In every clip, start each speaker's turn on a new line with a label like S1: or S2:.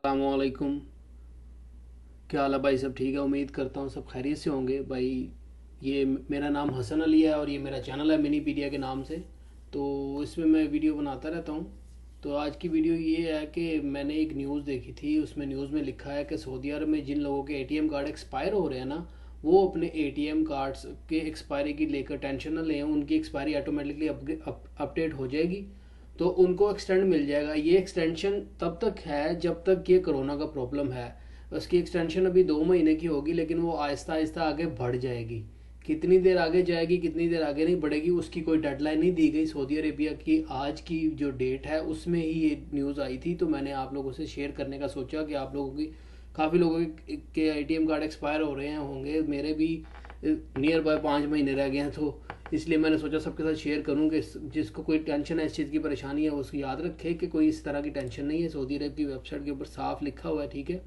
S1: अस्सलामुअलैकुम। क्या हाल है भाई? सब ठीक है? उम्मीद करता हूँ सब खैरियत से होंगे भाई। ये मेरा नाम हसन अली है और ये मेरा चैनल है मिनी पीडिया के नाम से। तो इसमें मैं वीडियो बनाता रहता हूँ। तो आज की वीडियो ये है कि मैंने एक न्यूज़ देखी थी, उसमें न्यूज़ में लिखा है कि सऊदी अरब में जिन लोगों के एटीएम कार्ड एक्सपायर हो रहे हैं ना, वो अपने एटीएम कार्ड्स के एक्सपायरी की लेकर टेंशन न लें, उनकी एक्सपायरी ऑटोमेटिकली अपडेट हो जाएगी। तो उनको एक्सटेंड मिल जाएगा। ये एक्सटेंशन तब तक है जब तक ये कोरोना का प्रॉब्लम है। उसकी एक्सटेंशन अभी 2 महीने की होगी, लेकिन वो आहिस्ता आहिस्ता आगे बढ़ जाएगी। कितनी देर आगे जाएगी, कितनी देर आगे नहीं बढ़ेगी, उसकी कोई डेडलाइन नहीं दी गई। सऊदी अरेबिया की आज की जो डेट है उसमें ही ये न्यूज़ आई थी, तो मैंने आप लोगों से शेयर करने का सोचा कि आप लोगों की काफ़ी लोगों के एटीएम कार्ड एक्सपायर हो रहे हैं होंगे। मेरे भी नियर बाय 5 महीने रह गए हैं, तो इसलिए मैंने सोचा सबके साथ शेयर करूं कि जिसको कोई टेंशन है, इस चीज़ की परेशानी है, उसको याद रखे कि कोई इस तरह की टेंशन नहीं है। सऊदी अरब की वेबसाइट के ऊपर साफ लिखा हुआ है, ठीक है।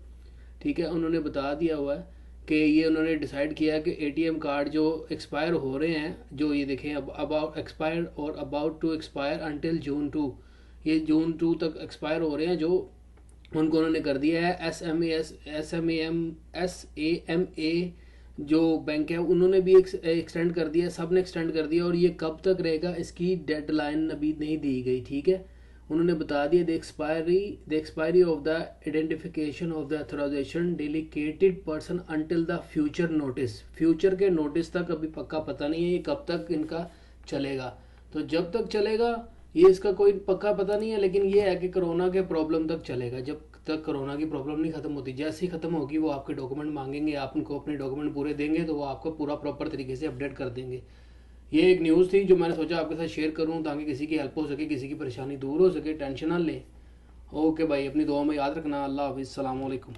S1: ठीक है, उन्होंने बता दिया हुआ है कि ये उन्होंने डिसाइड किया है कि एटीएम कार्ड जो एक्सपायर हो रहे हैं, जो ये देखें अब अबाउट एक्सपायर और about to expire until June 2, ये जून 2 तक एक्सपायर हो रहे हैं, जो उनको उन्होंने कर दिया है। एस एम ए जो बैंक है उन्होंने भी एक्सटेंड कर दिया, सब ने एक्सटेंड कर दिया। और ये कब तक रहेगा इसकी डेडलाइन अभी नहीं दी गई, ठीक है। उन्होंने बता दिया the expiry of the identification of the authorisation dedicated person until the future notice. Future के नोटिस तक अभी पक्का पता नहीं है ये कब तक इनका चलेगा। तो जब तक चलेगा ये इसका कोई पक्का पता नहीं है, लेकिन ये है कि कोरोना के प्रॉब्लम तक चलेगा। जब तक कोरोना की प्रॉब्लम नहीं खत्म होती, जैसे ही खत्म होगी वो आपके डॉक्यूमेंट मांगेंगे, आप उनको अपने डॉक्यूमेंट पूरे देंगे तो वो आपको पूरा प्रॉपर तरीके से अपडेट कर देंगे। ये एक न्यूज़ थी जो मैंने सोचा आपके साथ शेयर करूं, ताकि किसी की हेल्प हो सके, किसी की परेशानी दूर हो सके, टेंशन ना लें। ओके भाई, अपनी दुआ में याद रखना। अल्लाह हाफिज़, सलाम अलैकुम।